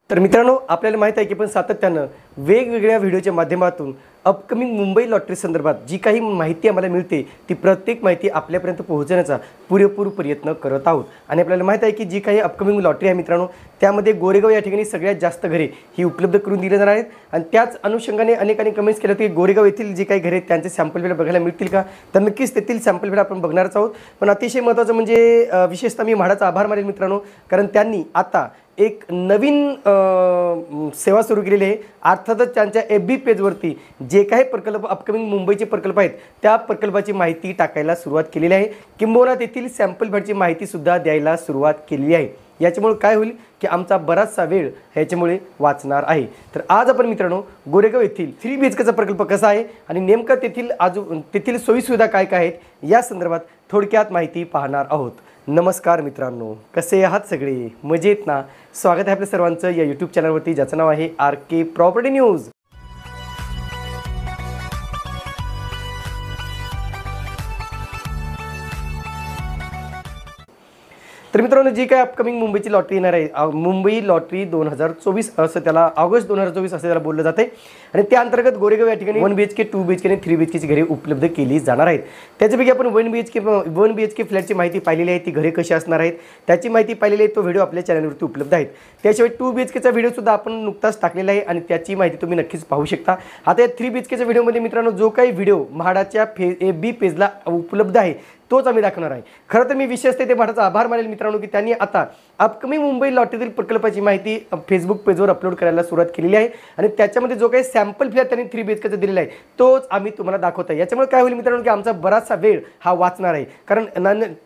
तर मित्रांनो, आपल्याला माहित आहे की पण सातत्यानं वेगवेगळ्या व्हिडिओच्या माध्यमातून अपकमिंग मुंबई लॉटरी संदर्भात जी काही माहिती आम्हाला मिळते ती प्रत्येक माहिती आपल्यापर्यंत पोहोचवण्याचा पुरेपूर प्रयत्न करत आहोत। आणि आपल्याला माहित आहे की जी काही अपकमिंग लॉटरी आहे मित्रांनो, त्यामध्ये गोरेगाव या ठिकाणी सगळ्यात जास्त घरे ही उपलब्ध करून दिली जाणार आहेत। आणि त्याच अनुषंगाने अनेकांनी कमेंट्स केलं की गोरेगाव येथील जे काही घरे त्यांचे सॅम्पल व्हिडिओ बघायला मिळतील का, तर नक्कीच तेथील सॅम्पल व्हिडिओ आपण बघणारच आहोत। पण अतिशय महत्त्वाचं म्हणजे विशेषतः मी म्हाडाचा आभार मानेल मित्रांनो, कारण त्यांनी आता एक नवीन सेवा सुरू केलेली आहे। अर्थातच त्यांच्या FB पेजवरती जे काही प्रकल्प अपकमिंग मुंबईचे प्रकल्प आहेत त्या प्रकल्पाची माहिती टाकायला सुरुवात केलेली आहे, किंबहुना तेथील सॅम्पल व्हिडिओची माहिती सुद्धा द्यायला सुरुवात केलेली आहे। याच्यामुळे काय होईल की आमचा बराचसा वेळ ह्याच्यामुळे वाचणार आहे। तर आज आपण मित्रांनो गोरेगाव येथील 3 BHKचा प्रकल्प कसा आहे आणि नेमकं तेथील सोयीसुविधा काय काय आहेत या संदर्भात थोडक्यात माहिती पाहणार आहोत। नमस्कार मित्रांनो, कसे आहात सगळे? मजेत ना? स्वागत आहे आपल्या सर्वांचं या YouTube चॅनलवरती, ज्याचं नाव आहे RK प्रॉपर्टी न्यूज। तर मित्रांनो, जी काय अपकमिंग मुंबईची लॉटरी येणार आहे, मुंबई लॉटरी 2024 असं त्याला, ऑगस्ट 2024 असं त्याला बोललं जाते। आणि त्या अंतर्गत गोरेगाव या ठिकाणी 1 BHK 2 BHK आणि 3 BHKची घरे उपलब्ध केली जाणार आहेत। त्याच्यापैकी आपण 1 BHK फ्लॅटची माहिती पाहिलेली आहे, ती घरे कशी असणार आहेत त्याची माहिती पाहिलेली आहे, तो व्हिडिओ आपल्या चॅनलवरती उपलब्ध आहे। त्याशिवाय 2 BHKचा व्हिडिओ सुद्धा आपण नुकताच टाकलेला आहे आणि त्याची माहिती तुम्ही नक्कीच पाहू शकता। आता या 3 BHKच्या व्हिडिओमध्ये मित्रांनो जो काही व्हिडिओ म्हाडाच्या FB पेजला उपलब्ध आहे तोच आम्ही दाखवणार आहे। खरं तर मी विशेषतः ते म्हाडाचा आभार मानेल मित्रांनो की त्यांनी आता अपकमिंग मुंबई लॉटरीतील प्रकल्पाची माहिती फेसबुक पेजवर अपलोड करायला सुरुवात केलेली आहे आणि त्याच्यामध्ये जो काही सॅम्पल फ्लॅट त्यांनी 3 BHKचा दिलेला आहे तोच आम्ही तुम्हाला दाखवत आहे। याच्यामुळे काय होईल मित्रांनो की आमचा बराचसा वेळ हा वाचणार आहे, कारण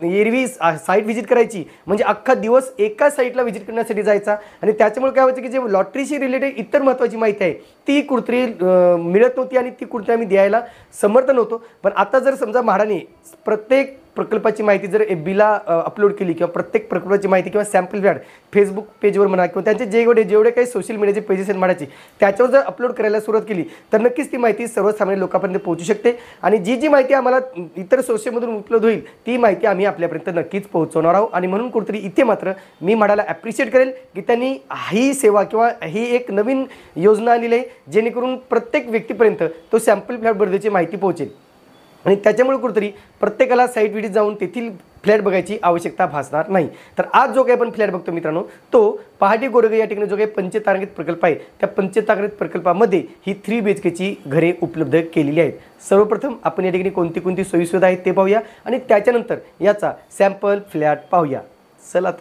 एरवी साईट व्हिजिट करायची म्हणजे अख्खा दिवस एका साईटला व्हिजिट करण्यासाठी जायचा आणि त्याच्यामुळे काय व्हायचं की जे लॉटरीशी रिलेटेड इतर महत्त्वाची माहिती आहे ती कुठेतरी मिळत नव्हती आणि ती कुठेतरी आम्ही द्यायला समर्थ नव्हतो। पण आता जर समजा म्हाडाने प्रत्येक प्रकल्पाची माहिती जर FBला अपलोड केली किंवा प्रत्येक प्रकल्पाची माहिती किंवा सॅम्पल फ्लॅट फेसबुक पेजवर म्हणा किंवा त्यांचे जेवढे काही सोशल मीडियाचे पेजेस आहेत म्हाडाचे त्याच्यावर जर अपलोड करायला सुरुवात केली तर नक्कीच ती माहिती सर्वसामान्य लोकांपर्यंत पोहोचू शकते आणि जी माहिती आम्हाला इतर सोर्समधून उपलब्ध होईल ती माहिती आम्ही आपल्यापर्यंत नक्कीच पोहोचवणार आहोत। आणि म्हणून कुठेतरी इथे मात्र मी म्हाडाला ॲप्रिशिएट करेल की त्यांनी ही सेवा किंवा ही एक नवीन योजना आणलेली आहे जेणेकरून प्रत्येक व्यक्तीपर्यंत तो सॅम्पल फ्लॅटबद्दलची माहिती पोहोचेल आणि त्याच्यामुळे कुठेतरी प्रत्येकाला साईट व्हिजिट जाऊन तेथील फ्लॅट बघायची आवश्यकता भासणार नाही। तर आज जो काही आपण फ्लॅट बघतो मित्रांनो तो पहाटे गोरेगाव या ठिकाणी जो काही पंचतारांकित प्रकल्प आहे त्या पंचतारांकित प्रकल्पामध्ये ही 3 BHKची घरे उपलब्ध केलेली आहेत। सर्वप्रथम आपण या ठिकाणी कोणती कोणती सोयीसुविधा आहेत ते पाहूया आणि त्याच्यानंतर याचा सॅम्पल फ्लॅट पाहूया। चला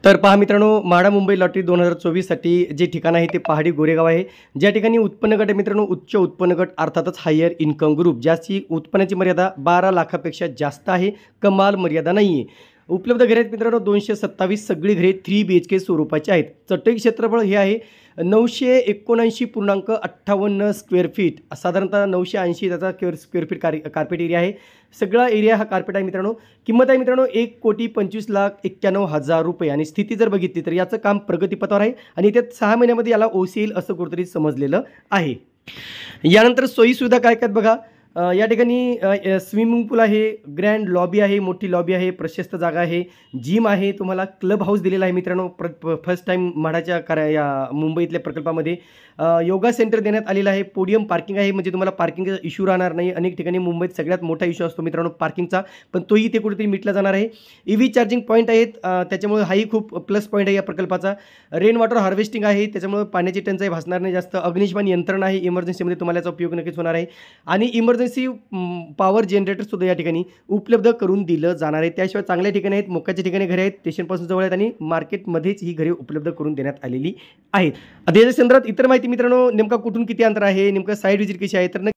तर पहा मित्रांनो, म्हाडा मुंबई लॉटरी 2024 साठी जे ठिकाण आहे ते पहाडी गोरेगाव आहे, ज्या ठिकाणी उत्पन्न गट आहे मित्रांनो उच्च उत्पन्न गट अर्थातच हायर इन्कम ग्रुप, ज्याची उत्पन्नाची मर्यादा 12 लाखापेक्षा जास्त आहे, कमाल मर्यादा नाही आहे। उपलब्ध घरे आहेत मित्रांनो 227, सगळी घरे 3 BHK स्वरूपाची आहेत। चटई क्षेत्रफळ हे आहे 979.58 स्क्वेअर फीट, साधारणतः 980 त्याचा स्क्वेअर फीट कार्पेट एरिया आहे। सगळा एरिया हा कार्पेट आहे मित्रांनो। किंमत आहे मित्रांनो 1,25,91,000 रुपये आणि स्थिती जर बघितली तर याचं काम प्रगतीपथावर आहे आणि येत्या 6 महिन्यामध्ये याला OC येईल असं कुठेतरी समजलेलं आहे। यानंतर सोयीसुविधा काय काय बघा, या ठिकाणी स्विमिंग पूल आहे, ग्रँड लॉबी आहे, मोठी लॉबी आहे, प्रशस्त जागा आहे, जिम आहे, तुम्हाला क्लब हाऊस दिलेला आहे मित्रांनो फर्स्ट टाइम म्हाडाच्या या मुंबईतल्या प्रकल्पामध्ये। योगा सेंटर देण्यात आलेलं आहे, पोडियम पार्किंग आहे म्हणजे तुम्हाला पार्किंगचा इश्यू राहणार नाही। अनेक ठिकाणी मुंबईत सगळ्यात मोठा इश्यू असतो मित्रांनो पार्किंगचा, पण तोही इथे कुठेतरी मिटला जाणार आहे। EV चार्जिंग पॉईंट आहेत, त्याच्यामुळे हाही खूप प्लस पॉईंट आहे या प्रकल्पाचा। रेन वॉटर हार्वेस्टिंग आहे, त्याच्यामुळे पाण्याची टंचाई भासणार नाही जास्त। अग्निशमन यंत्रणा आहे, इमर्जन्सीमध्ये तुम्हाला याचा उपयोग नक्कीच होणार आहे आणि इमर्जन्सी पॉवर जनरेटर सुद्धा या ठिकाणी उपलब्ध करून दिलं जाणार आहे। त्याशिवाय चांगल्या ठिकाणी आहेत, मोक्याच्या ठिकाणी घरे आहेत, स्टेशनपासून जवळ आहेत आणि मार्केटमध्येच ही घरे उपलब्ध करून देण्यात आलेली आहेत। आता याच्या संदर्भात इतर माहिती मित्रांनो, नेमका कुठून किती अंतर आहे, नेमकं साईट व्हिजिट कशी आहे, तर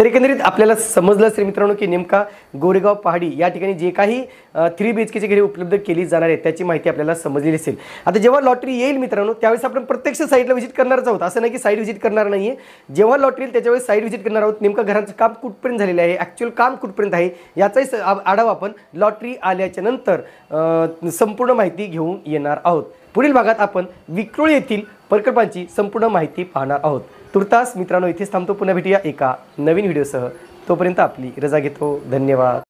तर एकंदरीत आपल्याला समजलं असेल मित्रांनो की नेमका गोरेगाव पहाडी या ठिकाणी जे काही 3 BHKची घरे उपलब्ध केली जाणार आहेत त्याची माहिती आपल्याला समजलेली असेल। आता जेव्हा लॉटरी येईल मित्रांनो त्यावेळेस आपण प्रत्यक्ष साईटला व्हिजिट करणारच आहोत, असं नाही की साईट व्हिजिट करणार नाहीये। जेव्हा लॉटरी येईल त्याच्यावेळेस साईट व्हिजिट करणार आहोत, नेमकं घराचं काम कुठपर्यंत झालेलं आहे, ॲक्च्युअल काम कुठपर्यंत आहे याचाही आढावा आपण लॉटरी आल्याच्या नंतर संपूर्ण माहिती घेऊन येणार आहोत। पुढील भागात आपण विक्रोळी येथील प्रकल्पांची संपूर्ण माहिती पाहणार आहोत। तुर्तास मित्रांनो इथेच थांबतो, पुन्हा भेटूया एका नवीन व्हिडिओसह। तोपर्यंत आपली रजा घेतो, धन्यवाद।